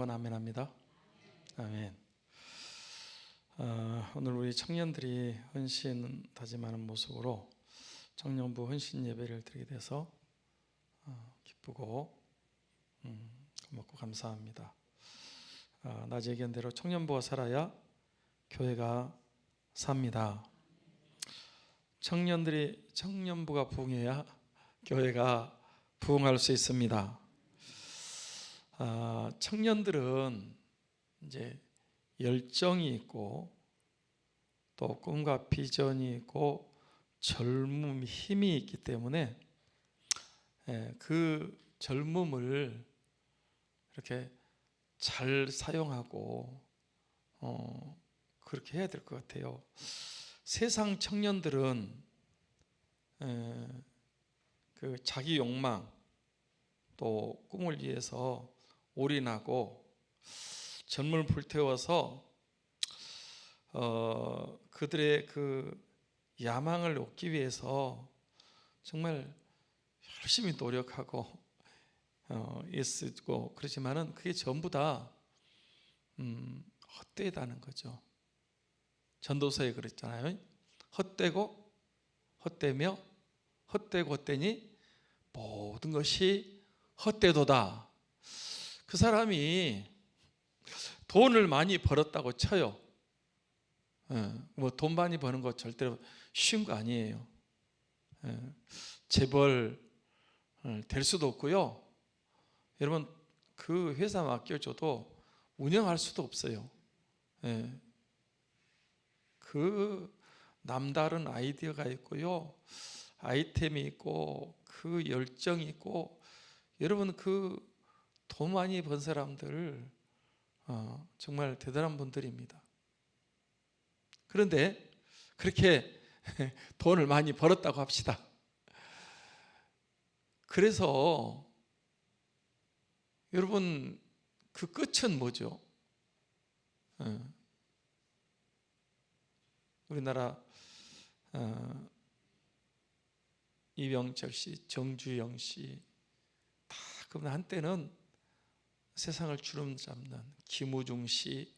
번 아멘합니다. 아멘. 오늘 우리 청년들이 헌신 다짐하는 모습으로 청년부 헌신 예배를 드리게 돼서 기쁘고 고맙고 감사합니다. 낮에 얘기한 대로 청년부가 살아야 교회가 삽니다. 청년부가 부흥해야 교회가 부흥할 수 있습니다. 청년들은 이제 열정이 있고 또 꿈과 비전이 있고 젊음, 힘이 있기 때문에 그 젊음을 이렇게 잘 사용하고 그렇게 해야 될 것 같아요. 세상 청년들은 그 자기 욕망 또 꿈을 위해서 올인하고 젊음을 불태워서 그들의 그 야망을 얻기 위해서 정말 열심히 노력하고 애쓰고 그러지만은 그게 전부 다 헛되다는 거죠. 전도서에 그랬잖아요. 헛되고 헛되며 헛되고 헛되니 모든 것이 헛되도다. 그 사람이 돈을 많이 벌었다고 쳐요. 뭐 돈 많이 버는 거 절대로 쉬운 거 아니에요. 재벌 될 수도 없고요. 여러분 그 회사 맡겨줘도 운영할 수도 없어요. 그 남다른 아이디어가 있고요, 아이템이 있고 그 열정이 있고, 여러분 그 돈 많이 번 사람들 정말 대단한 분들입니다. 그런데 그렇게 돈을 많이 벌었다고 합시다. 그래서 여러분 그 끝은 뭐죠? 우리나라 이병철 씨, 정주영 씨, 다 그분 한때는 세상을 주름 잡는 김우중 씨,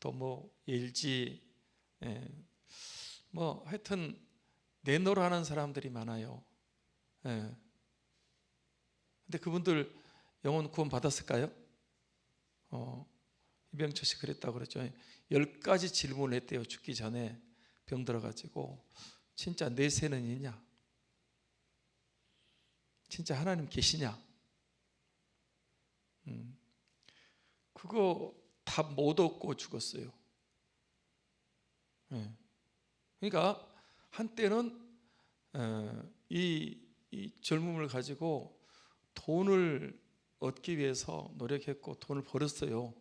또 뭐 LG, 뭐 하여튼 내노라는 사람들이 많아요. 근데 그분들 영혼 구원 받았을까요? 이병철 씨 그랬다고 그랬죠. 10가지 질문을 했대요. 죽기 전에 병 들어가지고 진짜 내세는 있냐? 진짜 하나님 계시냐? 그거 다 못 얻고 죽었어요. 그러니까 한때는 이 젊음을 가지고 돈을 얻기 위해서 노력했고 돈을 벌었어요.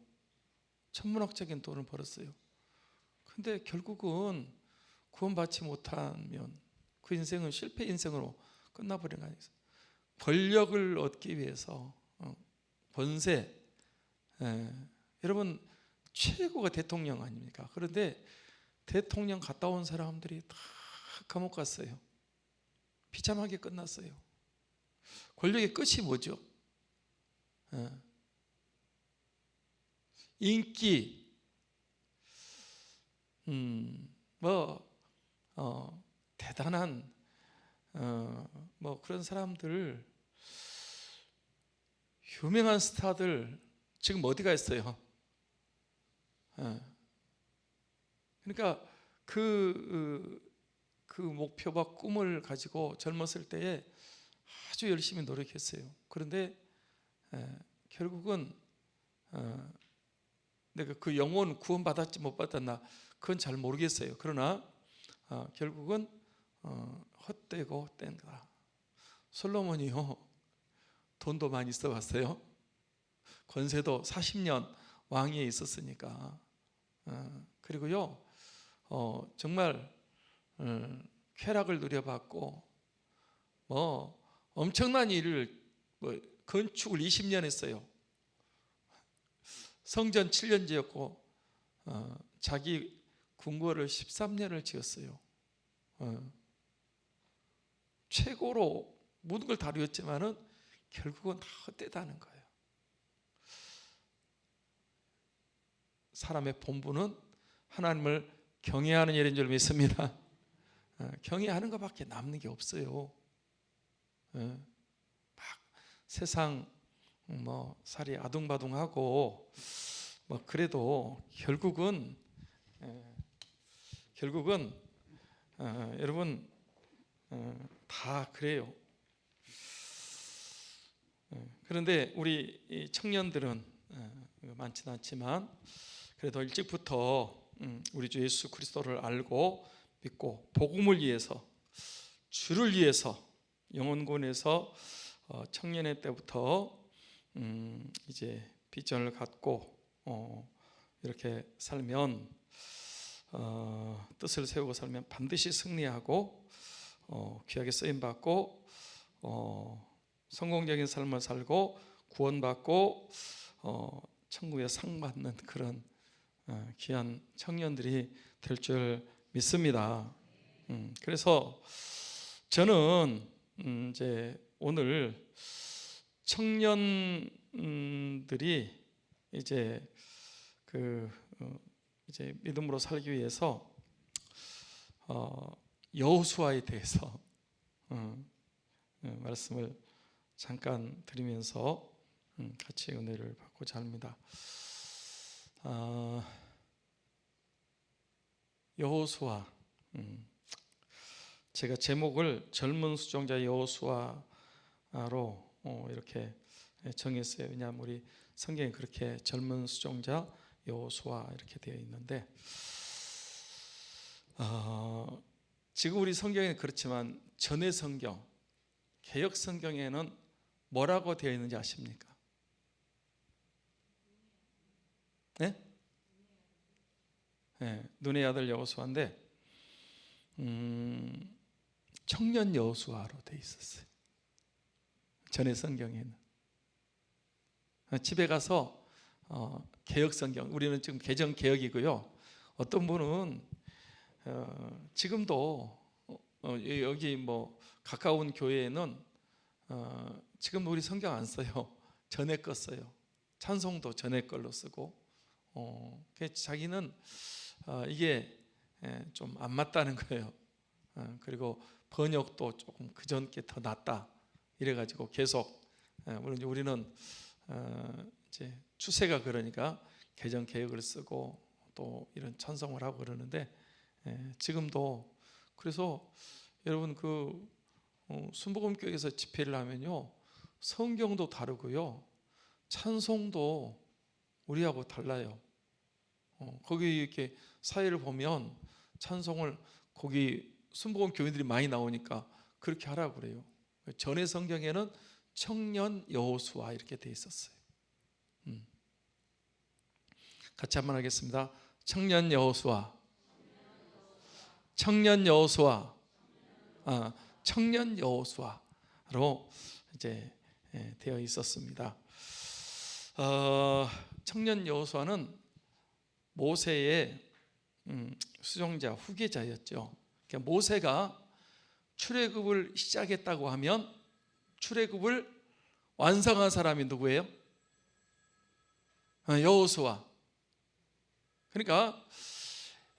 천문학적인 돈을 벌었어요. 근데 결국은 구원받지 못하면 그 인생은 실패 인생으로 끝나버린 거 아니겠어요? 권력을 얻기 위해서 번세, 여러분 최고가 대통령 아닙니까? 그런데 대통령 갔다 온 사람들이 다 감옥 갔어요. 비참하게 끝났어요. 권력의 끝이 뭐죠? 인기, 대단한 뭐 그런 사람들, 유명한 스타들 지금 어디가 있어요? 그러니까 그 목표와 꿈을 가지고 젊었을 때에 아주 열심히 노력했어요. 그런데 결국은 내가 그 영혼 구원 받았지 못 받았나 그건 잘 모르겠어요. 그러나 결국은 헛되고 뗀다. 솔로몬이요 돈도 많이 써봤어요. 권세도 40년 왕위에 있었으니까. 그리고요 정말 쾌락을 누려봤고 뭐 엄청난 일을 건축을 20년 했어요. 성전 7년 지었고 자기 궁궐을 13년을 지었어요. 최고로 모든 걸 다루었지만은 결국은 다 헛되다는 거예요. 사람의 본분은 하나님을 경외하는 일인 줄 믿습니다. 경외하는 것밖에 남는 게 없어요. 막 세상 살이 아둥바둥하고 그래도 결국은 여러분 다 그래요. 그런데 우리 청년들은 많지는 않지만 그래도 일찍부터 우리 주 예수 그리스도를 알고 믿고 복음을 위해서, 주를 위해서 영혼군에서 청년의 때부터 이제 비전을 갖고 이렇게 살면, 뜻을 세우고 살면 반드시 승리하고 귀하게 쓰임 받고 성공적인 삶을 살고 구원받고 천국에 상 받는 그런 귀한 청년들이 될 줄 믿습니다. 그래서 저는 이제 오늘 청년들이 이제 이제 믿음으로 살기 위해서 여호수아에 대해서 말씀을 잠깐 드리면서 같이 은혜를 받고자 합니다. 여호수아, 제가 제목을 젊은 수종자 여호수아로 이렇게 정했어요. 왜냐하면 우리 성경에 그렇게 젊은 수종자 여호수아 이렇게 되어 있는데, 지금 우리 성경에는 그렇지만 전의 성경, 개역 성경에는 뭐라고 되어 있는지 아십니까? 네? 네, 눈의 아들 여호수아인데 청년 여호수아로 되어 있었어요. 전의 성경에는. 집에 가서 개역 성경, 우리는 지금 개정 개역이고요. 어떤 분은 지금도 여기 가까운 교회에는 지금 우리 성경 안 써요. 전에 거 써요. 찬송도 전에 걸로 쓰고, 자기는 이게 좀 안 맞다는 거예요. 그리고 번역도 조금 그전 게 더 낫다 이래가지고 계속, 물론 우리는 이제 추세가 그러니까 개정 개역을 쓰고 또 이런 찬송을 하고 그러는데, 지금도 그래서 여러분 순복음교회에서 집회를 하면요, 성경도 다르고요, 찬송도 우리하고 달라요. 거기 이렇게 사회를 보면 찬송을 거기 순복음 교인들이 많이 나오니까 그렇게 하라고 그래요. 전의 성경에는 청년 여호수아 이렇게 돼 있었어요. 같이 한번 하겠습니다. 청년 여호수아, 청년 여호수아, 청년 여호수아로 이제 되어 있었습니다. 청년 여호수아는 모세의 수종자 후계자였죠. 그러니까 모세가 출애굽을 시작했다고 하면 출애굽을 완성한 사람이 누구예요? 여호수아. 그러니까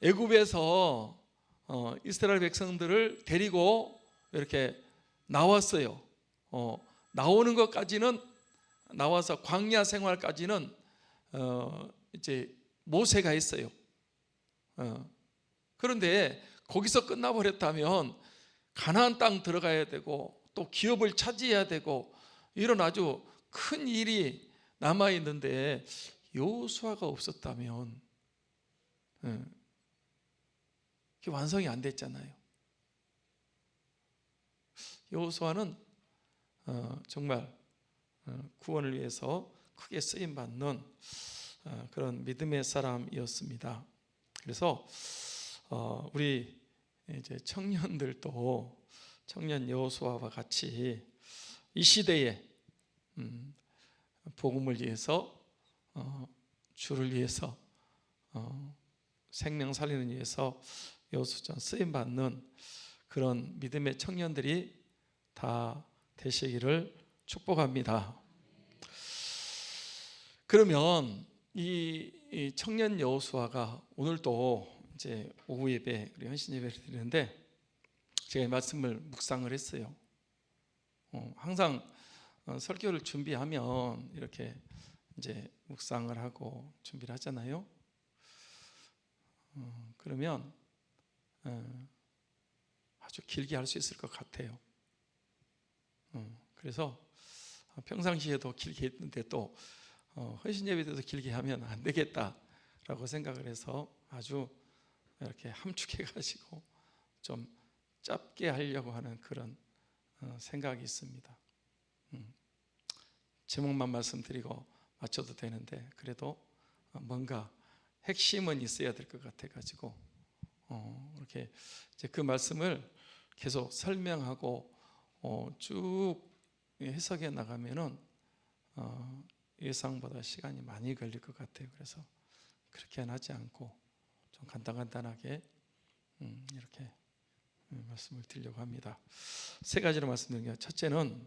애굽에서 이스라엘 백성들을 데리고 이렇게 나왔어요. 나오는 것까지는, 나와서 광야 생활까지는 이제 모세가 했어요. 그런데 거기서 끝나버렸다면 가나안 땅 들어가야 되고 또 기업을 차지해야 되고 이런 아주 큰 일이 남아 있는데, 여호수아가 없었다면 그게 완성이 안 됐잖아요. 여호수아는 정말 구원을 위해서 크게 쓰임 받는 그런 믿음의 사람이었습니다. 그래서 우리 이제 청년들도 청년 여호수아와 같이 이 시대에 복음을 위해서, 주를 위해서, 생명 살리는 위해서 여호수아처럼 쓰임 받는 그런 믿음의 청년들이 다 되시기를 축복합니다. 그러면 이 청년 여호수아가 오늘도 이제 오후 예배 그리고 헌신 예배를 드리는데 제가 말씀을 묵상을 했어요. 항상 설교를 준비하면 이렇게 이제 묵상을 하고 준비를 하잖아요. 그러면 아주 길게 할 수 있을 것 같아요. 그래서 평상시에도 길게 했는데 또 헌신 예배 때도 길게 하면 안 되겠다라고 생각을 해서 아주 이렇게 함축해 가지고 좀 짧게 하려고 하는 그런 생각이 있습니다. 제목만 말씀드리고 맞춰도 되는데 그래도 뭔가 핵심은 있어야 될 것 같아 가지고 이렇게 이제 그 말씀을 계속 설명하고 쭉 해석해 나가면은 예상보다 시간이 많이 걸릴 것 같아요. 그래서 그렇게는 하지 않고 좀 간단하게 이렇게 말씀을 드리려고 합니다. 세 가지로 말씀드릴게요. 첫째는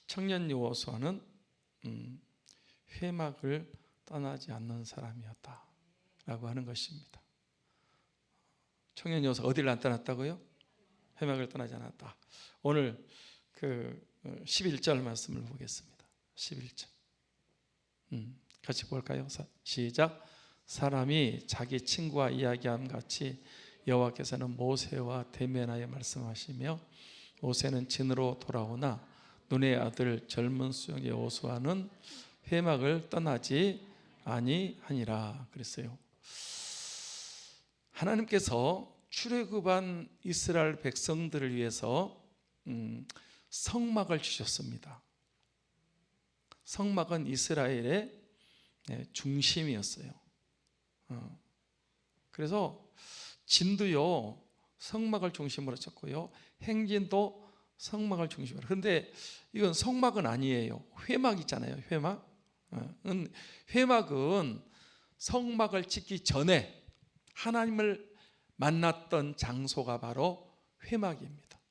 청년 여호수아는 회막을 떠나지 않는 사람이었다라고 하는 것입니다. 청년 여호수아 어디를 안 떠났다고요? 회막을 떠나지 않았다. 오늘 그 11절 말씀을 보겠습니다. 11절 같이 볼까요? 시작. 사람이 자기 친구와 이야기함 같이 여호와께서는 모세와 대면하여 말씀하시며 모세는 진으로 돌아오나 눈의 아들 젊은 수종 여호수아는 회막을 떠나지 아니하니라 그랬어요. 하나님께서 출애굽한 이스라엘 백성들을 위해서 성막을 주셨습니다. 성막은 이스라엘의 중심이었어요. 그래서 진도요 성막을 중심으로 쳤고요, 행진도 성막을 중심으로. 그런데 이건 성막은 아니에요. 회막 있잖아요. 회막은 성막을 짓기 전에 하나님을 만났던 장소가 바로 회막입니다.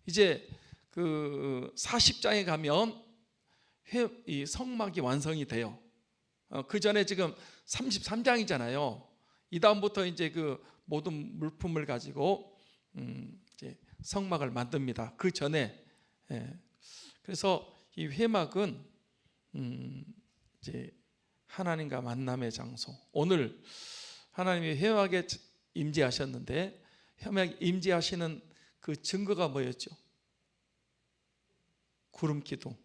이제 그 40장에 가면 이 성막이 완성이 돼요. 그 전에 지금 33장이잖아요. 이 다음부터 이제 그 모든 물품을 가지고 이제 성막을 만듭니다. 그 전에 그래서 이 회막은 이제 하나님과 만남의 장소. 오늘 하나님이 회막에 임재하셨는데 회막에 임재하시는 그 증거가 뭐였죠? 구름기둥.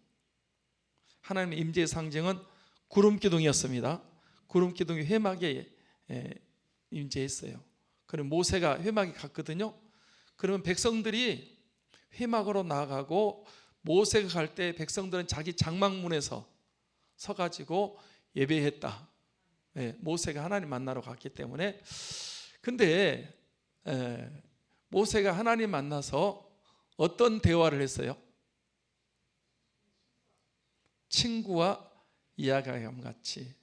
하나님의 임재의 상징은 구름기둥이었습니다. 구름기둥이 회막에 임재했어요. 그럼 모세가 회막에 갔거든요. 그러면 백성들이 회막으로 나아가고 모세가 갈 때 백성들은 자기 장막문에서 서가지고 예배했다. 모세가 하나님 만나러 갔기 때문에. 근데 모세가 하나님 만나서 어떤 대화를 했어요? 친구와 이야기함 같이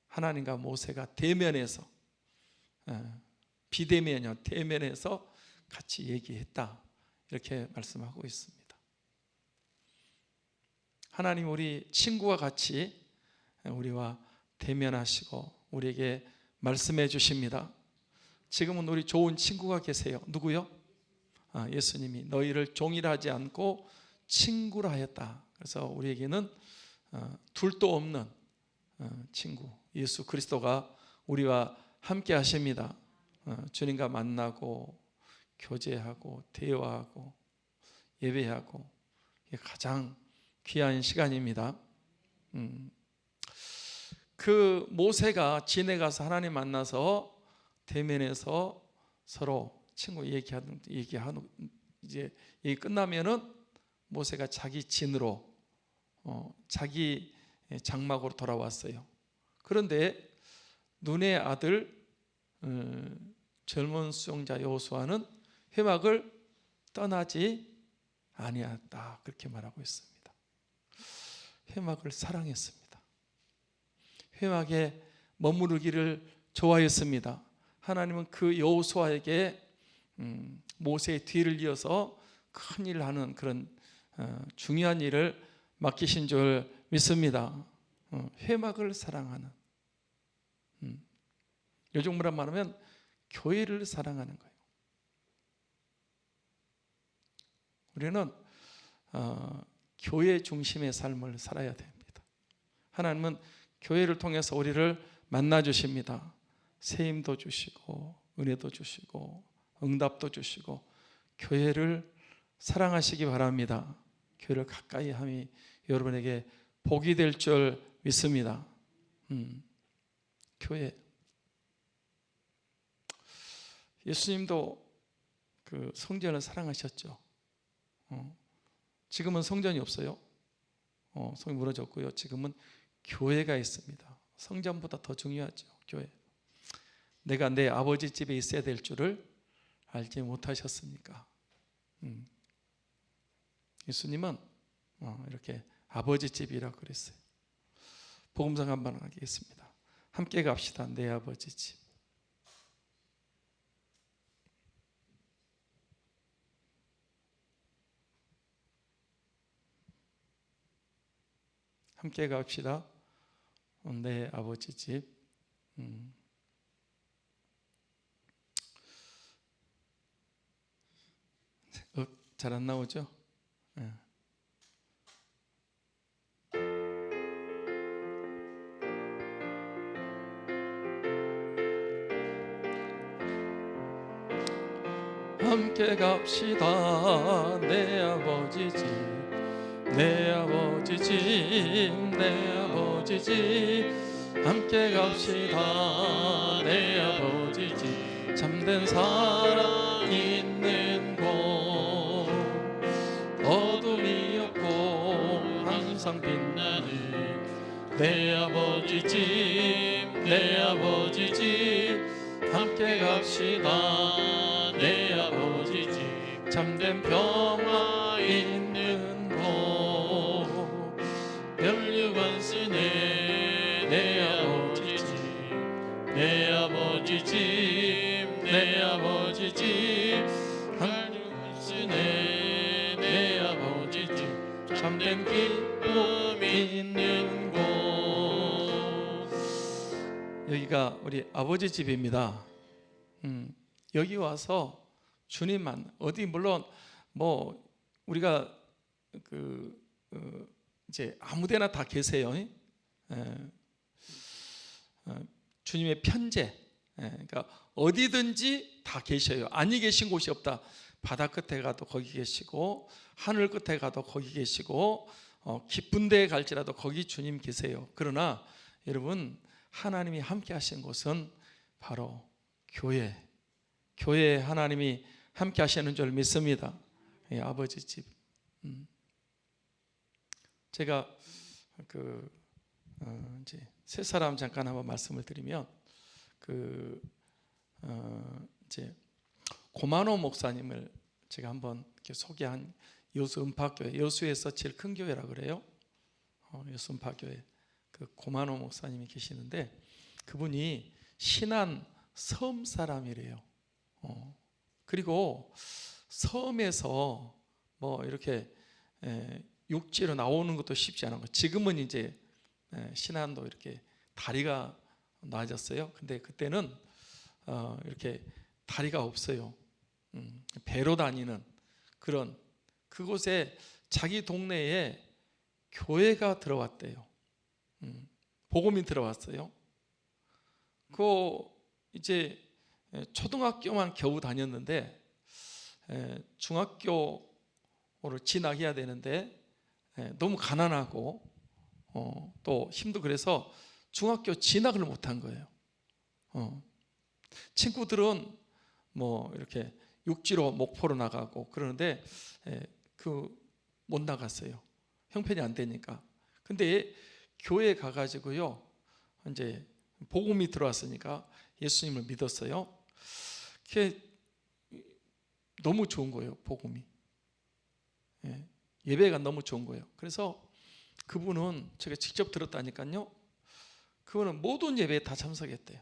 하나님과 모세가 대면해서 비대면이요 대면해서 같이 얘기했다. 이렇게 말씀하고 있습니다. 하나님 우리 친구와 같이 우리와 대면하시고 우리에게 말씀해 주십니다. 지금은 우리 좋은 친구가 계세요. 누구요? 예수님이 너희를 종이라 하지 않고 친구라 하였다. 그래서 우리에게는 둘도 없는 친구 예수 그리스도가 우리와 함께 하십니다. 주님과 만나고 교제하고 대화하고 예배하고 가장 귀한 시간입니다. 그 모세가 진에 가서 하나님 만나서 대면해서 서로 친구 얘기하는 이제 얘기 끝나면은 모세가 자기 진으로 자기 장막으로 돌아왔어요. 그런데 눈의 아들 젊은 수종자 여호수아는 회막을 떠나지 아니었다. 그렇게 말하고 있습니다. 회막을 사랑했습니다. 회막에 머무르기를 좋아했습니다. 하나님은 그 여호수아에게 모세의 뒤를 이어서 큰 일을 하는 그런 중요한 일을 맡기신 줄 믿습니다. 회막을 사랑하는, 요즘 뭐라 말하면 교회를 사랑하는 거예요. 우리는 교회 중심의 삶을 살아야 됩니다. 하나님은 교회를 통해서 우리를 만나 주십니다. 새 힘도 주시고 은혜도 주시고 응답도 주시고 교회를 사랑하시기 바랍니다. 교회를 가까이 함이 여러분에게 복이 될 줄 믿습니다. 교회, 예수님도 그 성전을 사랑하셨죠. 지금은 성전이 없어요. 성이 무너졌고요. 지금은 교회가 있습니다. 성전보다 더 중요하죠. 교회. 내가 내 아버지 집에 있어야 될 줄을 알지 못하셨습니까? 예수님은 이렇게 아버지 집이라고 그랬어요. 복음성 한번 하겠습니다. 함께 갑시다. 내 아버지 집. 함께 갑시다. 내 아버지 집. 잘 안 나오죠? 네. 함께 갑시다. 내 아버지 집, 내 아버지 집, 내 아버지 집. 함께 갑시다. 내 아버지 집. 참된 사랑 있는 곳, 어둠이 없고 항상 빛나는 내 아버지 집, 내 아버지 집. 함께 갑시다. 내 아버지 집. 참된 평화 있는 곳, 멸류관 쓰네 내 아버지 집, 내 아버지 집, 내 아버지 집. 멸류관 쓰네 내 아버지 집. 참된 기쁨 있는 곳. 여기가 우리 아버지 집입니다. 여기 와서 주님만, 어디 물론 뭐 우리가 이제 아무데나 다 계세요. 주님의 편재, 그러니까 어디든지 다 계셔요. 아니 계신 곳이 없다. 바다 끝에 가도 거기 계시고, 하늘 끝에 가도 거기 계시고, 깊은 데에 갈지라도 거기 주님 계세요. 그러나 여러분, 하나님이 함께 하신 곳은 바로 교회에 하나님이 함께 하시는 줄 믿습니다. 예, 아버지 집. 제가 이제 세 사람 잠깐 한번 말씀을 드리면, 이제 고만호 목사님을 제가 한번 이렇게 소개한 여수 음파교회, 여수에서 제일 큰 교회라 그래요. 여수 음파교회 그 고만호 목사님이 계시는데, 그분이 신안 섬 사람이래요. 그리고 섬에서 뭐 이렇게 육지로 나오는 것도 쉽지 않은 거. 지금은 이제 신안도 이렇게 다리가 나아졌어요. 근데 그때는 이렇게 다리가 없어요. 배로 다니는 그런, 그곳에 자기 동네에 교회가 들어왔대요. 복음이 들어왔어요. 그 이제 초등학교만 겨우 다녔는데 중학교를 진학해야 되는데 너무 가난하고 또 힘도, 그래서 중학교 진학을 못한 거예요. 친구들은 뭐 이렇게 육지로 목포로 나가고 그러는데 못 나갔어요. 형편이 안 되니까. 근데 교회에 가가지고요, 이제 복음이 들어왔으니까 예수님을 믿었어요. 그게 너무 좋은 거예요. 복음이, 예배가 너무 좋은 거예요. 그래서 그분은, 제가 직접 들었다니까요, 그분은 모든 예배에 다 참석했대요.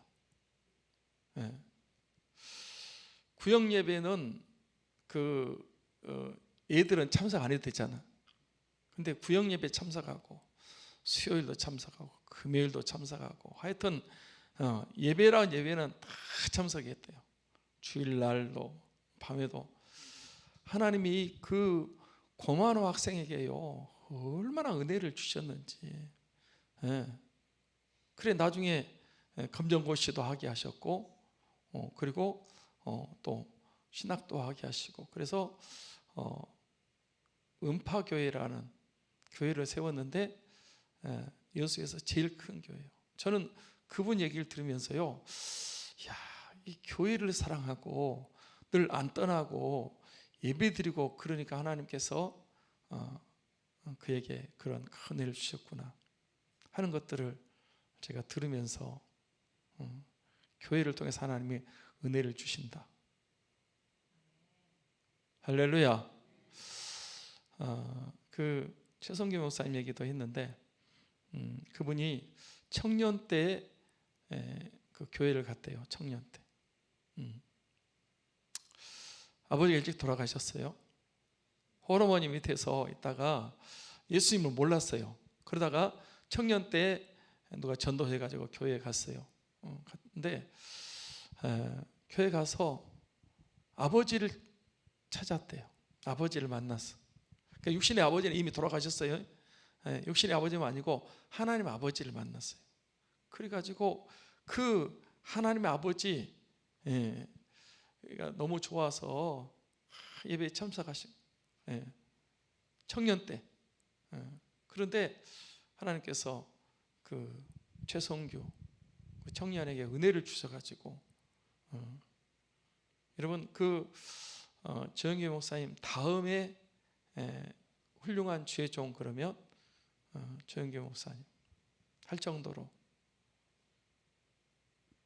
구역 예배는 애들은 참석 안 해도 되잖아. 근데 구역 예배 참석하고 수요일도 참석하고 금요일도 참석하고 하여튼 예배란 예배는 다 참석했대요. 주일날도 밤에도. 하나님이 그 고만호 학생에게요 얼마나 은혜를 주셨는지. 그래 나중에 검정고시도 하게 하셨고 그리고 또 신학도 하게 하시고, 그래서 음파교회라는 교회를 세웠는데 여수에서 제일 큰 교회예요. 저는 그분 얘기를 들으면서요, 야, 이 교회를 사랑하고 늘 안 떠나고 예배드리고 그러니까 하나님께서 그에게 그런 큰 은혜를 주셨구나 하는 것들을 제가 들으면서 교회를 통해서 하나님이 은혜를 주신다. 할렐루야. 그 최성규 목사님 얘기도 했는데 그분이 청년 때 그 교회를 갔대요. 청년 때. 아버지가 일찍 돌아가셨어요. 호르몬이 밑에서 있다가 예수님을 몰랐어요. 그러다가 청년 때 누가 전도해가지고 교회에 갔어요. 근데 교회 가서 아버지를 찾았대요. 아버지를 만났어. 그러니까 육신의 아버지는 이미 돌아가셨어요. 육신의 아버지는 아니고 하나님 아버지를 만났어요. 그래가지고 그 하나님의 아버지 너무 좋아서 예배에 참석하신 청년 때. 그런데 하나님께서 그 최성규 그 청년에게 은혜를 주셔가지고 여러분 그 정규 목사님 다음에 훌륭한 주의 종 그러면 정규 목사님 할 정도로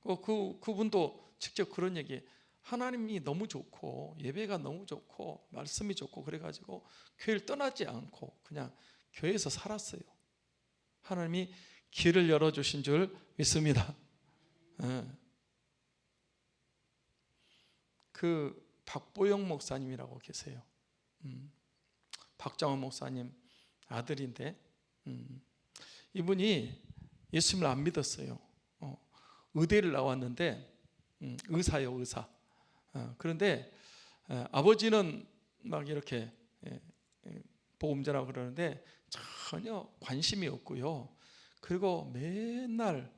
그분도 직접 그런 얘기, 하나님이 너무 좋고 예배가 너무 좋고 말씀이 좋고 그래가지고 교회를 떠나지 않고 그냥 교회에서 살았어요. 하나님이 길을 열어주신 줄 믿습니다. 그 박보영 목사님이라고 계세요. 박정원 목사님 아들인데 이분이 예수님을 안 믿었어요. 의대를 나왔는데 의사요, 의사. 그런데 아버지는 막 이렇게 복음 전하고 그러는데 전혀 관심이 없고요. 그리고 맨날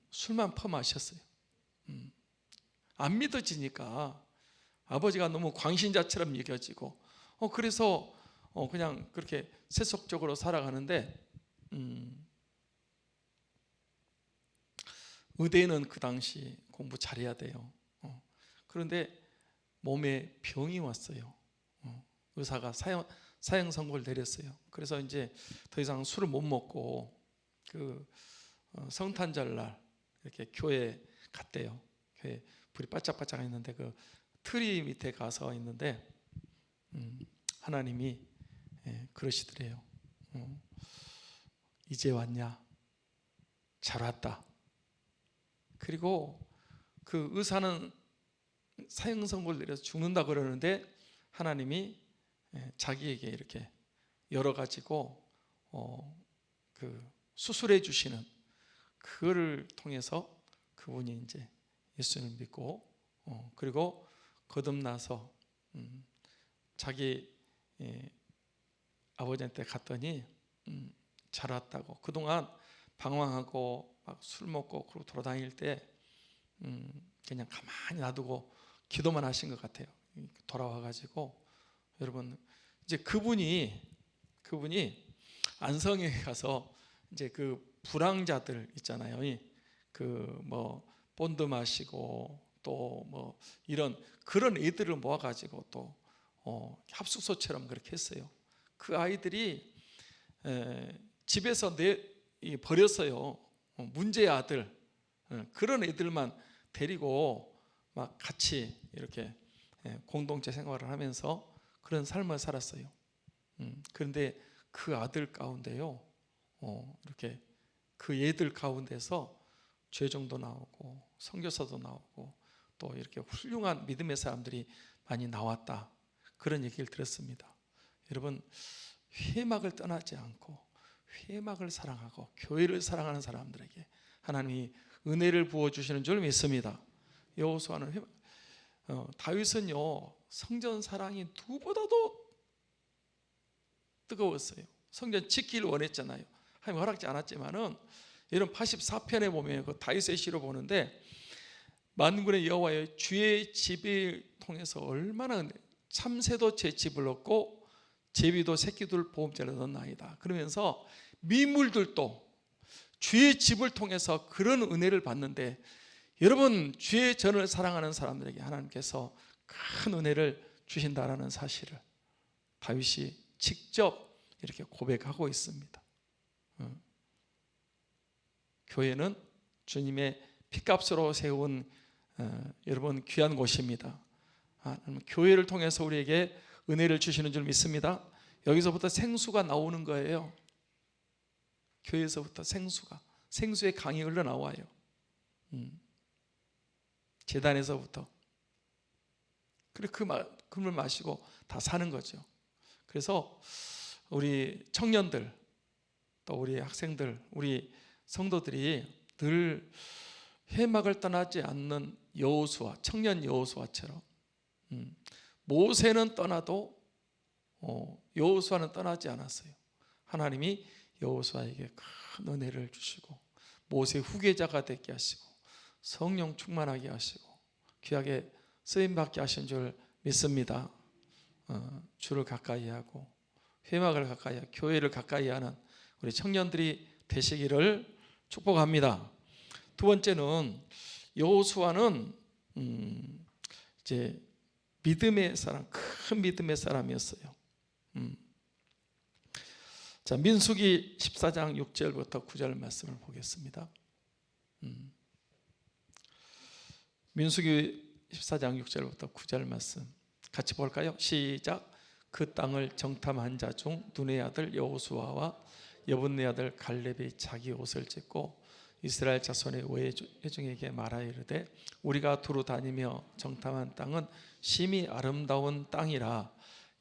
술만 퍼마셨어요. 안 믿어지니까 아버지가 너무 광신자처럼 여겨지고 그래서 그냥 그렇게 세속적으로 살아가는데 의대는 그 당시 공부 잘해야 돼요. 그런데 몸에 병이 왔어요. 의사가 사형 선고를 내렸어요. 그래서 이제 더 이상 술을 못 먹고 그 성탄절 날 이렇게 교회 갔대요. 교회 불이 바짝바짝 있는데 그 트리 밑에 가서 있는데 하나님이 그러시더래요. 이제 왔냐? 잘 왔다. 그리고 그 의사는 사형 선고를 내려서 죽는다 그러는데 하나님이 자기에게 이렇게 열어가지고 그 수술해 주시는 그거를 통해서 그분이 이제 예수님을 믿고 그리고 거듭나서 자기 아버지한테 갔더니 잘 왔다고. 그동안 방황하고 막 술 먹고 그러고 돌아다닐 때 그냥 가만히 놔두고 기도만 하신 것 같아요. 돌아와가지고 여러분 이제 그분이 안성에 가서 이제 그 불황자들 있잖아요. 그 뭐 본드 마시고 또 뭐 이런 그런 애들을 모아가지고 또 합숙소처럼 그렇게 했어요. 그 아이들이 집에서 버렸어요. 문제의 아들 그런 애들만 데리고 막 같이 이렇게 공동체 생활을 하면서 그런 삶을 살았어요. 그런데 그 아들 가운데요 이렇게 그 애들 가운데서 죄종도 나오고 선교사도 나오고 또 이렇게 훌륭한 믿음의 사람들이 많이 나왔다, 그런 얘기를 들었습니다. 여러분 회막을 떠나지 않고 회막을 사랑하고 교회를 사랑하는 사람들에게 하나님이 은혜를 부어주시는 줄 믿습니다. 여호수아는 다윗은요 성전 사랑이 누구보다도 뜨거웠어요. 성전 지키기를 원했잖아요. 하나님 허락지 않았지만은 이런 84편에 보면 그 다윗의 시로 보는데 만군의 여호와의 주의 집을 통해서 얼마나 참새도 제 집을 얻고 제비도 새끼들 보험자를 얻나이다. 그러면서 미물들도 주의 집을 통해서 그런 은혜를 받는데, 여러분 주의 전을 사랑하는 사람들에게 하나님께서 큰 은혜를 주신다라는 사실을 다윗이 직접 이렇게 고백하고 있습니다. 교회는 주님의 피값으로 세운 여러분 귀한 곳입니다. 교회를 통해서 우리에게 은혜를 주시는 줄 믿습니다. 여기서부터 생수가 나오는 거예요. 교회에서부터 생수의 강이 흘러나와요. 제단에서부터. 그리고 그 물 마시고 다 사는 거죠. 그래서 우리 청년들, 또 우리 학생들, 우리 성도들이 늘 회막을 떠나지 않는 여호수아, 청년 여호수아처럼, 모세는 떠나도 여호수아는 떠나지 않았어요. 하나님이 여호수아에게 큰 은혜를 주시고 모세 후계자가 되게 하시고 성령 충만하게 하시고 귀하게 쓰임받게 하신 줄 믿습니다. 주를 가까이 하고 회막을 가까이 하고 교회를 가까이 하는 우리 청년들이 되시기를 축복합니다. 두 번째는 여호수아는 이제 믿음의 사람, 큰 믿음의 사람이었어요. 자, 민수기 14장 6절부터 9절 말씀을 보겠습니다. 민수기 14장 6절부터 9절 말씀 같이 볼까요? 시작. 그 땅을 정탐한 자 중 눈의 아들 여호수아와 여분네 아들 갈렙이 자기 옷을 찢고 이스라엘 자손의 회중에게 말하여 이르되 우리가 두루 다니며 정탐한 땅은 심히 아름다운 땅이라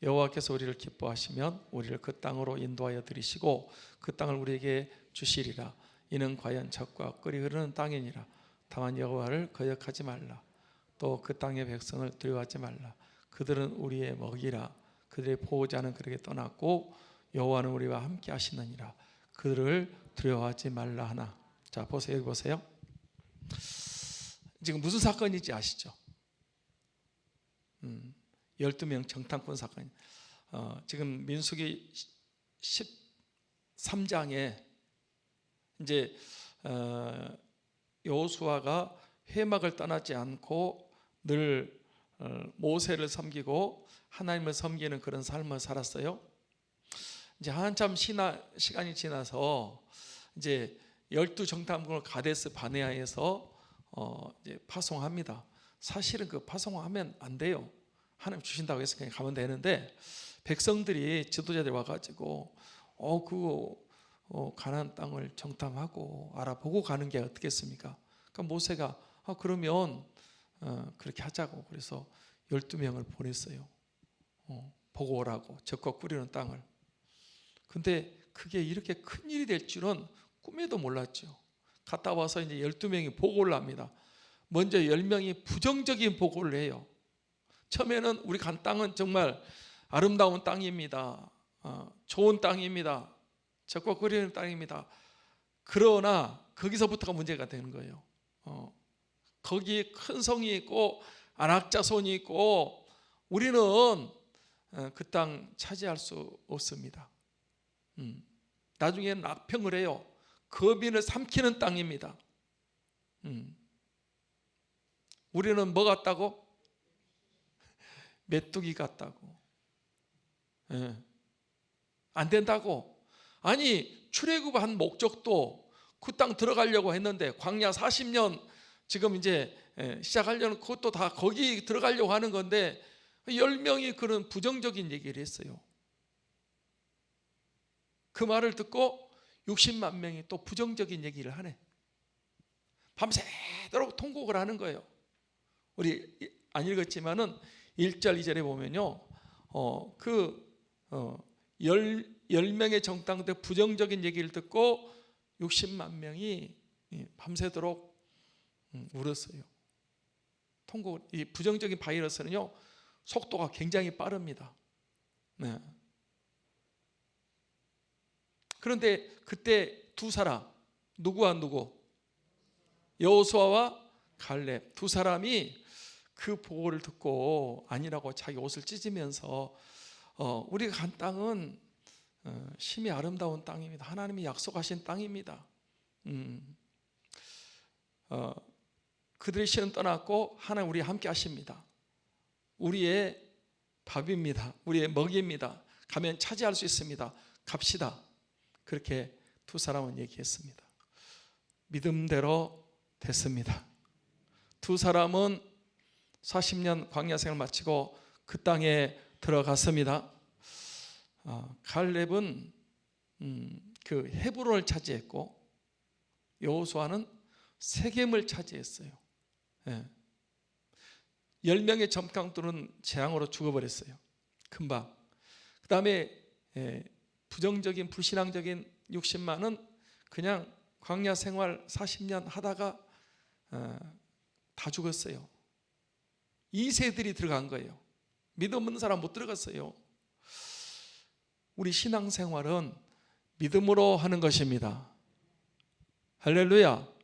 여호와께서 우리를 기뻐하시면 우리를 그 땅으로 인도하여 들이시고 그 땅을 우리에게 주시리라. 이는 과연 젖과 꿀이 흐르는 땅이니라. 다만 여호와를 거역하지 말라. 또 그 땅의 백성을 두려워하지 말라. 그들은 우리의 먹이라. 그들의 보호자는 그에게 떠났고 여호와는 우리와 함께 하시느니라. 그들을 두려워하지 말라 하나. 자, 보세요. 여기 보세요. 지금 무슨 사건인지 아시죠? 12명 정탐꾼 사건. 지금 민수기 13장에 이제 여호수아가 회막을 떠나지 않고 늘 모세를 섬기고 하나님을 섬기는 그런 삶을 살았어요. 이제 한참 시간이 지나서 이제 12 정탐꾼을 가데스 바네아에서 이제 파송합니다. 사실은 그 파송하면 안 돼요. 하나님 주신다고 해서 그냥 가면 되는데 백성들이 지도자들이 와가지고 가나안 땅을 정탐하고 알아보고 가는 게 어떻겠습니까? 그러니까 모세가 그러면 그렇게 하자고 그래서 12명을 보냈어요. 보고 오라고 젖과 꿀이는 땅을. 근데 그게 이렇게 큰 일이 될 줄은 꿈에도 몰랐죠. 갔다 와서 이제 12명이 보고를 합니다. 먼저 10명이 부정적인 보고를 해요. 처음에는 우리 간 땅은 정말 아름다운 땅입니다. 좋은 땅입니다. 젖과 꿀이는 땅입니다. 그러나 거기서부터가 문제가 되는 거예요. 거기에 큰 성이 있고 안악자손이 있고 우리는 그 땅 차지할 수 없습니다. 나중에는 악평을 해요. 거민을 삼키는 땅입니다. 우리는 뭐 같다고? 메뚜기 같다고. 안 된다고. 아니 출애굽한 목적도 그 땅 들어가려고 했는데 광야 40년 지금 이제 시작하려는 그것도 다 거기 들어가려고 하는 건데 10명이 그런 부정적인 얘기를 했어요. 그 말을 듣고 60만 명이 또 부정적인 얘기를 하네. 밤새도록 통곡을 하는 거예요. 우리 안 읽었지만은 1절 2절에 보면요, 10명의 정당대 부정적인 얘기를 듣고 60만 명이 밤새도록 울었어요. 이 부정적인 바이러스는요, 속도가 굉장히 빠릅니다. 네. 그런데 그때 두 사람, 누구와 누구? 여호수아와 갈렙 두 사람이 그 보고를 듣고 아니라고 자기 옷을 찢으면서 우리가 간 땅은 심히 아름다운 땅입니다. 하나님이 약속하신 땅입니다. 그들의 신은 떠났고 하나님 우리와 함께 하십니다. 우리의 밥입니다. 우리의 먹이입니다. 가면 차지할 수 있습니다. 갑시다. 그렇게 두 사람은 얘기했습니다. 믿음대로 됐습니다. 두 사람은 40년 광야 생활을 마치고 그 땅에 들어갔습니다. 갈렙은 그 헤브론을 차지했고 여호수아는 세겜을 차지했어요. 10명의 점강들은 재앙으로 죽어버렸어요. 금방. 그 다음에 부정적인 불신앙적인 60만은 그냥 광야 생활 40년 하다가 다 죽었어요. 2세들이 들어간 거예요. 믿음 없는 사람 못 들어갔어요. 우리 신앙생활은 믿음으로 하는 것입니다. 할렐루야.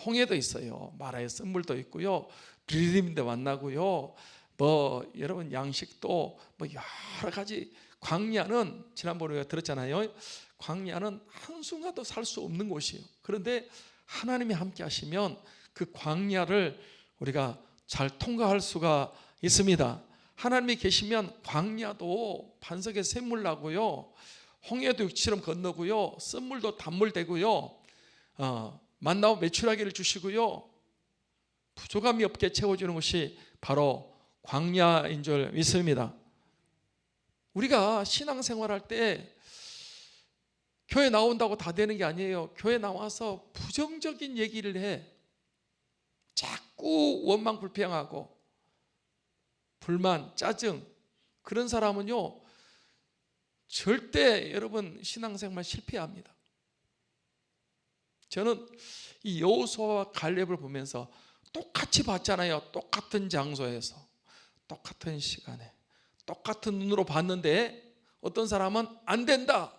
홍해도 있어요. 마라의 쓴물도 있고요. 리듬도 만나고요. 여러분 양식도 여러 가지. 광야는 지난번에 우리가 들었잖아요. 광야는 한순간도 살 수 없는 곳이에요. 그런데 하나님이 함께 하시면 그 광야를 우리가 잘 통과할 수가 있습니다. 하나님이 계시면 광야도 반석에 샘물 나고요, 홍해도 육지처럼 건너고요, 쓴물도 단물 되고요, 만나고 메추라기를 주시고요, 부족함이 없게 채워주는 것이 바로 광야인 줄 믿습니다. 우리가 신앙생활할 때 교회 나온다고 다 되는 게 아니에요. 교회 나와서 부정적인 얘기를 해. 자꾸 원망 불평하고 불만, 짜증, 그런 사람은요 절대 여러분 신앙생활 실패합니다. 저는 이 여호수아와 갈렙을 보면서 똑같이 봤잖아요. 똑같은 장소에서 똑같은 시간에 똑같은 눈으로 봤는데 어떤 사람은 안 된다,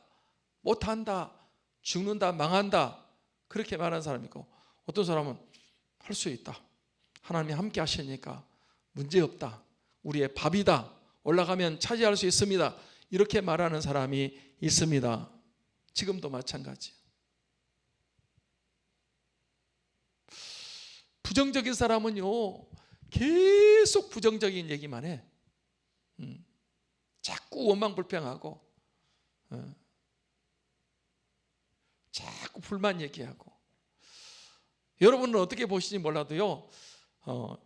못한다, 죽는다, 망한다 그렇게 말하는 사람이 있고, 어떤 사람은 할 수 있다, 하나님이 함께 하시니까 문제없다, 우리의 밥이다, 올라가면 차지할 수 있습니다, 이렇게 말하는 사람이 있습니다. 지금도 마찬가지. 부정적인 사람은요 계속 부정적인 얘기만 해. 자꾸 원망 불평하고 자꾸 불만 얘기하고. 여러분은 어떻게 보시는지 몰라도요,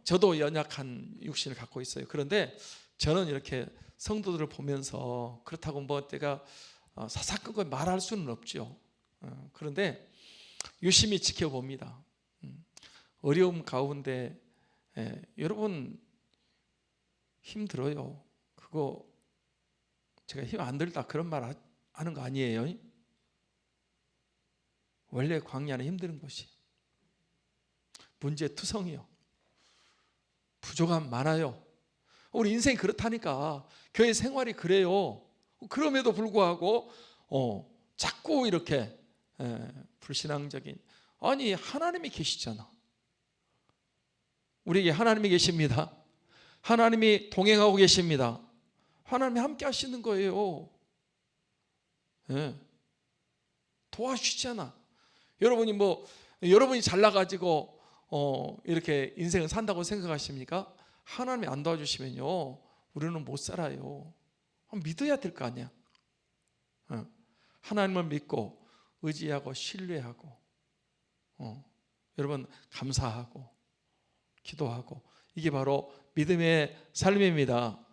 저도 연약한 육신을 갖고 있어요. 그런데 저는 이렇게 성도들을 보면서 그렇다고 뭐 내가 사사건건 말할 수는 없죠. 그런데 유심히 지켜봅니다. 어려움 가운데 여러분 힘들어요. 그거 제가 힘 안 들다 그런 말 하는 거 아니에요. 원래 광야는 힘든 곳이, 문제투성이요, 부족함 많아요. 우리 인생이 그렇다니까. 교회 생활이 그래요. 그럼에도 불구하고 자꾸 이렇게 불신앙적인, 아니 하나님이 계시잖아. 우리에게 하나님이 계십니다. 하나님이 동행하고 계십니다. 하나님이 함께 하시는 거예요. 도와주시잖아. 여러분이 잘나가지고 이렇게 인생을 산다고 생각하십니까? 하나님이 안 도와주시면요 우리는 못 살아요. 믿어야 될 거 아니야. 하나님을 믿고 의지하고 신뢰하고 여러분 감사하고 기도하고, 이게 바로 믿음의 삶입니다.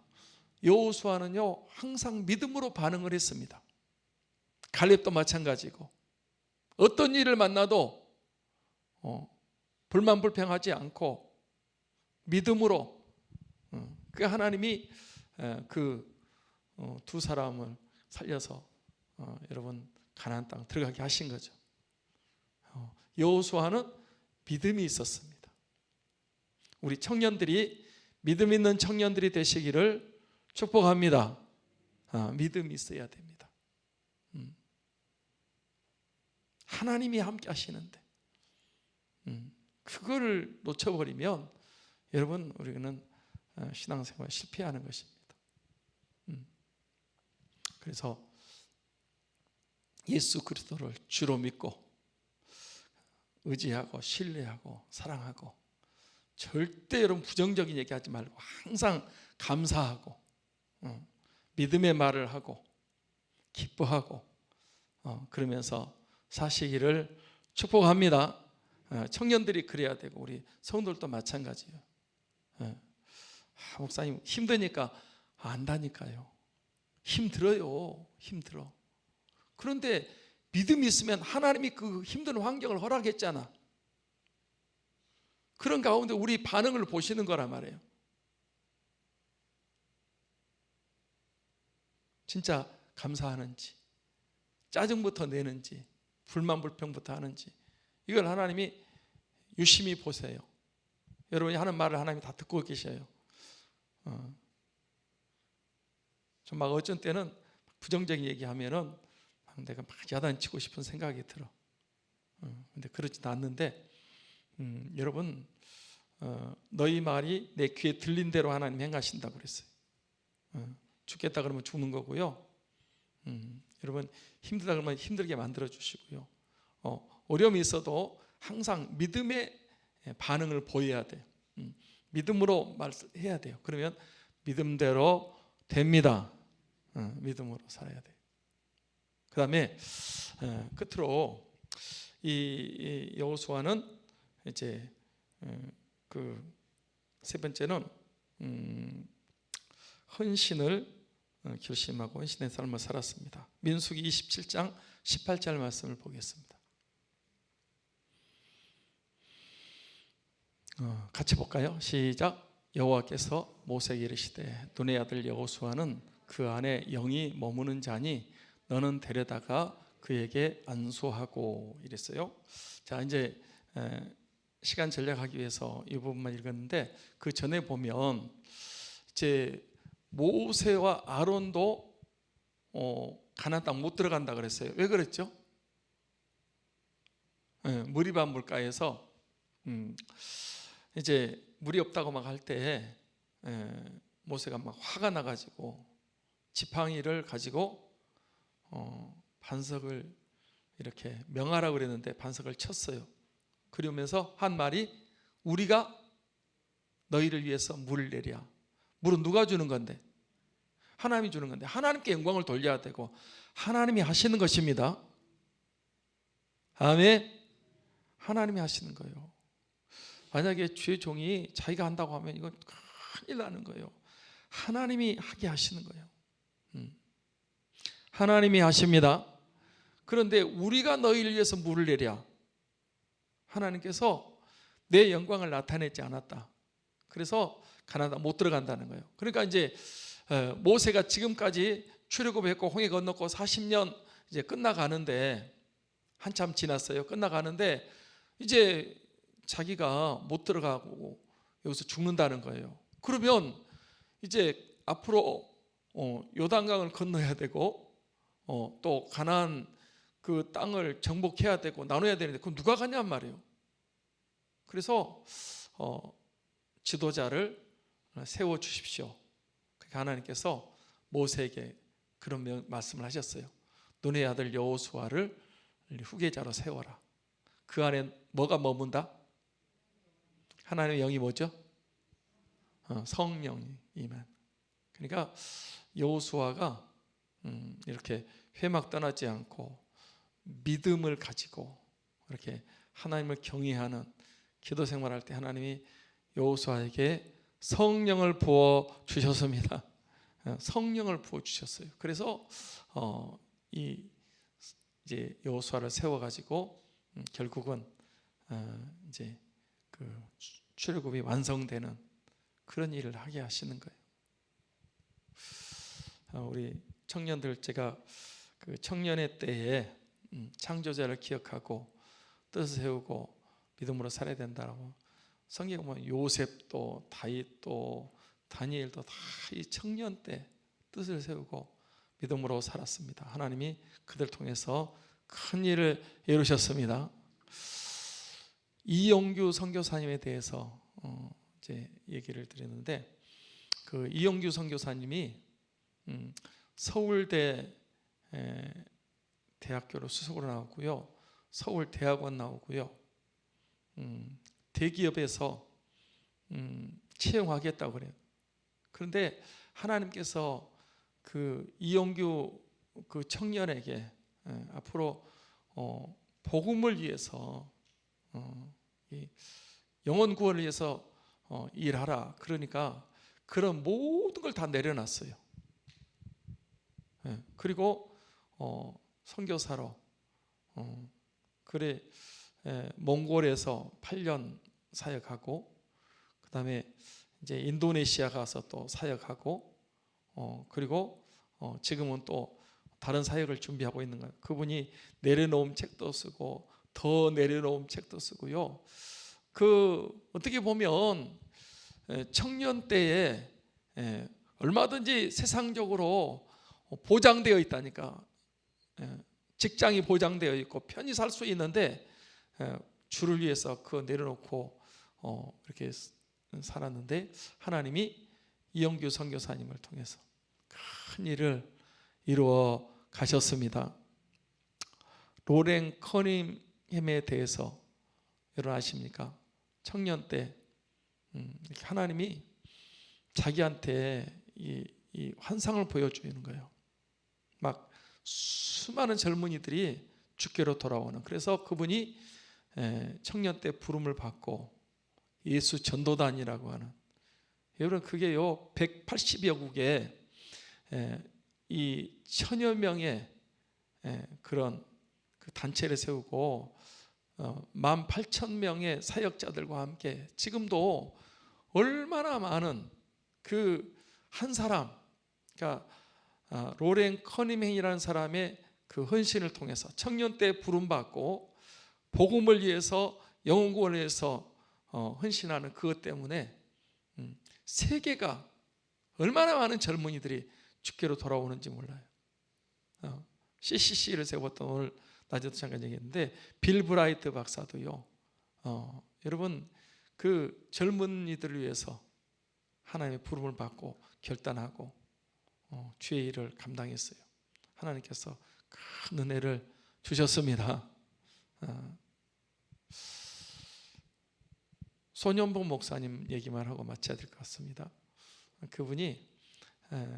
여호수아는요 항상 믿음으로 반응을 했습니다. 갈렙도 마찬가지고, 어떤 일을 만나도 불만 불평하지 않고 믿음으로 그 하나님이 그 두 사람을 살려서 여러분 가나안 땅 들어가게 하신 거죠. 여호수아는 믿음이 있었습니다. 우리 청년들이 믿음 있는 청년들이 되시기를 축복합니다. 믿음이 있어야 됩니다. 하나님이 함께 하시는데 그거를 놓쳐버리면 여러분 우리는 신앙생활 실패하는 것입니다. 그래서 예수 그리스도를 주로 믿고 의지하고 신뢰하고 사랑하고 절대 여러분 부정적인 얘기하지 말고 항상 감사하고 믿음의 말을 하고 기뻐하고 그러면서 사시기를 축복합니다. 청년들이 그래야 되고 우리 성도들도 마찬가지예요. 목사님 힘드니까 안다니까요. 힘들어요. 힘들어. 그런데 믿음이 있으면 하나님이 그 힘든 환경을 허락했잖아. 그런 가운데 우리 반응을 보시는 거란 말이에요. 진짜 감사하는지, 짜증부터 내는지, 불만 불평부터 하는지, 이걸 하나님이 유심히 보세요. 여러분이 하는 말을 하나님이 다 듣고 계셔요. 좀 막 어쩐 때는 부정적인 얘기하면은 내가 막 야단치고 싶은 생각이 들어. 근데 그렇지도 않는데, 여러분, 너희 말이 내 귀에 들린 대로 하나님 행하신다고 그랬어요. 죽겠다 그러면 죽는 거고요. 여러분 힘들다 그러면 힘들게 만들어 주시고요. 어려움이 있어도 항상 믿음의 반응을 보여야 돼요. 믿음으로 말해야 돼요. 그러면 믿음대로 됩니다. 믿음으로 살아야 돼요. 그 다음에 끝으로 이 여호수아는 이제 그 세 번째는 헌신을 결심하고 헌신의 삶을 살았습니다. 민수기 27장 18절 말씀을 보겠습니다. 같이 볼까요? 시작. 여호와께서 모세에게 이르시되 눈의 아들 여호수아는 그 안에 영이 머무는 자니 너는 데려다가 그에게 안수하고 이랬어요. 자, 이제 시간 전략하기 위해서 이 부분만 읽었는데 그 전에 보면 이제 모세와 아론도 가나안 땅 못 들어간다 그랬어요. 왜 그랬죠? 무리바 물가에서 이제 물이 없다고 막 할 때 모세가 막 화가 나가지고 지팡이를 가지고 반석을 이렇게 명하라고 그랬는데 반석을 쳤어요. 그러면서 한 말이 우리가 너희를 위해서 물을 내랴. 물은 누가 주는 건데? 하나님이 주는 건데 하나님께 영광을 돌려야 되고 하나님이 하시는 것입니다. 아멘. 하나님이 하시는 거예요. 만약에 주의 종이 자기가 한다고 하면 이건 큰일 나는 거예요. 하나님이 하게 하시는 거예요. 하나님이 하십니다. 그런데 우리가 너희를 위해서 물을 내랴. 하나님께서 내 영광을 나타내지 않았다. 그래서 가나안 못 들어간다는 거예요. 그러니까 이제 모세가 지금까지 출애굽했고 홍해 건넜고 40년 이제 끝나가는데 한참 지났어요. 끝나가는데 이제 자기가 못 들어가고 여기서 죽는다는 거예요. 그러면 이제 앞으로 요단강을 건너야 되고 또 가나안 그 땅을 정복해야 되고 나눠야 되는데 그럼 누가 가냔 말이에요. 그래서 지도자를 세워 주십시오. 하나님께서 모세에게 그런 말씀을 하셨어요. 눈의 아들 여호수아를 후계자로 세워라. 그 안에 뭐가 머문다? 하나님의 영이 뭐죠? 성령이 임한. 그러니까 여호수아가 이렇게 회막 떠나지 않고 믿음을 가지고 이렇게 하나님을 경외하는 기도 생활할 때 하나님이 여호수아에게 성령을 부어 주셨습니다. 성령을 부어 주셨어요. 그래서 이제 여호수아를 세워 가지고 결국은 이제 그 출애굽이 완성되는 그런 일을 하게 하시는 거예요. 우리 청년들 제가 그 청년의 때에 창조자를 기억하고 뜻을 세우고 믿음으로 살아야 된다고 성경에 보면 요셉도 다윗도 다니엘도 다 이 청년 때 뜻을 세우고 믿음으로 살았습니다. 하나님이 그들 통해서 큰 일을 이루셨습니다. 이용규 선교사님에 대해서 이제 얘기를 드리는데, 그 이용규 선교사님이 서울대 대학교로 수석으로 나오고요, 서울 대학원 나오고요, 대기업에서 채용하겠다고 그래요. 그런데 하나님께서 그 이용규 그 청년에게 앞으로 복음을 위해서 영혼 구원을 위해서 일하라, 그러니까 그런 모든 걸 다 내려놨어요. 그리고 선교사로 그래 몽골에서 8년 사역하고, 그 다음에 이제 인도네시아 가서 또 사역하고, 그리고 지금은 또 다른 사역을 준비하고 있는 거예요. 그분이 내려놓은 책도 쓰고 더 내려놓은 책도 쓰고요. 그 어떻게 보면 청년 때에 얼마든지 세상적으로 보장되어 있다니까, 직장이 보장되어 있고 편히 살 수 있는데 주를 위해서 그거 내려놓고 이렇게 살았는데, 하나님이 이영규 선교사님을 통해서 큰 일을 이루어 가셨습니다. 로렌 커닝햄에 대해서 여러분 아십니까? 청년 때 하나님이 자기한테 이 환상을 보여주는 거예요. 막 수많은 젊은이들이 주께로 돌아오는, 그래서 그분이 청년 때 부름을 받고 예수 전도단이라고 하는, 여러분 그게요 180여 국에 이 1000여 명의 그런 그 단체를 세우고 18,000명의 사역자들과 함께 지금도 얼마나 많은 그 한 사람, 그러니까 로렌 커닝햄이라는 사람의 그 헌신을 통해서 청년 때 부름받고 복음을 위해서 영혼 구원을 위해서 헌신하는 그것 때문에 세계가 얼마나 많은 젊은이들이 주께로 돌아오는지 몰라요. CCC를 세웠던, 오늘 낮에도 잠깐 얘기했는데 빌 브라이트 박사도요, 여러분 그 젊은이들을 위해서 하나님의 부름을 받고 결단하고 주의 일을 감당했어요. 하나님께서 큰 은혜를 주셨습니다. 손연복 목사님 얘기만 하고 마쳐야 될 것 같습니다. 그분이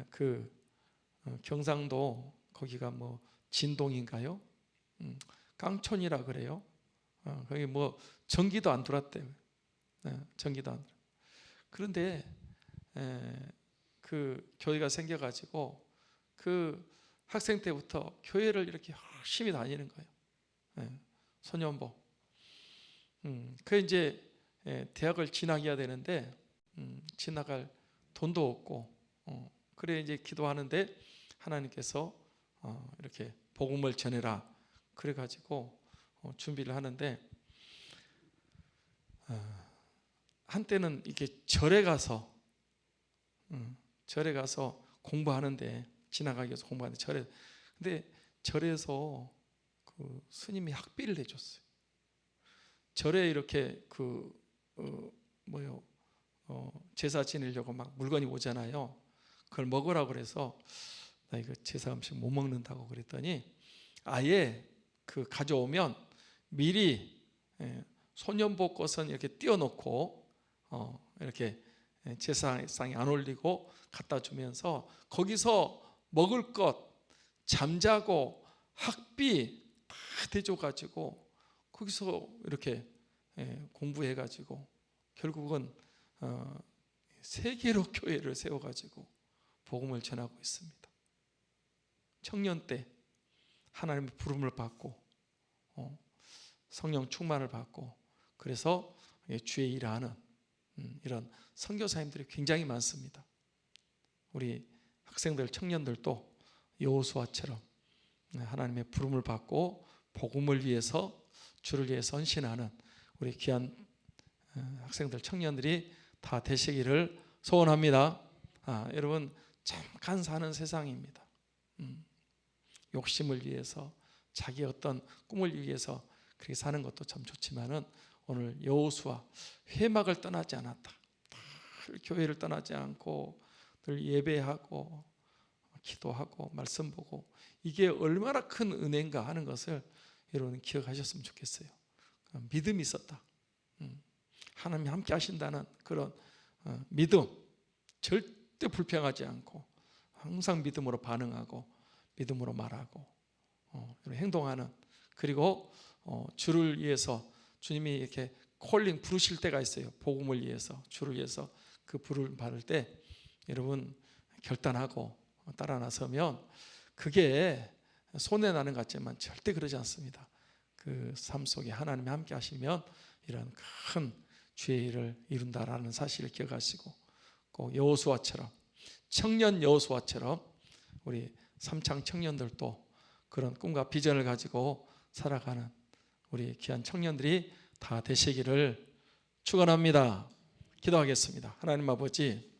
그 경상도 거기가 뭐 진동인가요? 깡촌이라 그래요. 거기 뭐 전기도 안 들어왔대요. 전기도 안 들어. 그런데 그 교회가 생겨가지고 그 학생 때부터 교회를 이렇게 열심히 다니는 거예요. 손연복. 그 이제 대학을 진학해야 되는데 진학할 돈도 없고, 그래 이제 기도하는데 하나님께서 이렇게 복음을 전해라 그래가지고 준비를 하는데, 한때는 이렇게 절에 가서 공부하는데, 지나가기 위해서 공부하는데 근데 절에서 그 스님이 학비를 내줬어요. 절에 이렇게 제사 지내려고 막 물건이 오잖아요. 그걸 먹으라고 그래서 나 이거 제사 음식 못 먹는다고 그랬더니, 아예 그 가져오면 미리 손연복 것은 이렇게 띄워놓고 이렇게 제사상에 안 올리고 갖다 주면서 거기서 먹을 것, 잠자고 학비 다 대줘가지고 거기서 이렇게 공부해가지고 결국은 세계로 교회를 세워가지고 복음을 전하고 있습니다. 청년 때 하나님의 부름을 받고 성령 충만을 받고, 그래서 주의 일을 하는 이런 선교사님들이 굉장히 많습니다. 우리 학생들, 청년들도 여호수아처럼 하나님의 부름을 받고 복음을 위해서 주를 위해 헌신하는 우리 귀한 학생들, 청년들이 다 되시기를 소원합니다. 여러분, 참 간사하는 세상입니다. 욕심을 위해서, 자기 어떤 꿈을 위해서 그렇게 사는 것도 참 좋지만은 오늘 여호수아 회막을 떠나지 않았다. 늘 교회를 떠나지 않고 늘 예배하고 기도하고 말씀 보고, 이게 얼마나 큰 은혜인가 하는 것을 여러분 기억하셨으면 좋겠어요. 믿음이 있었다. 하나님이 함께 하신다는 그런 믿음, 절대 불평하지 않고 항상 믿음으로 반응하고 믿음으로 말하고 행동하는, 그리고 주를 위해서 주님이 이렇게 콜링 부르실 때가 있어요. 복음을 위해서, 주를 위해서 그 부름을 받을 때 여러분 결단하고 따라 나서면 그게 손해나는 것 같지만 절대 그러지 않습니다. 그 삶 속에 하나님이 함께 하시면 이런 큰 주의 일을 이룬다라는 사실을 기억하시고, 꼭 여호수아처럼, 청년 여호수아처럼 우리 삼창 청년들도 그런 꿈과 비전을 가지고 살아가는 우리 귀한 청년들이 다 되시기를 축원합니다. 기도하겠습니다. 하나님 아버지,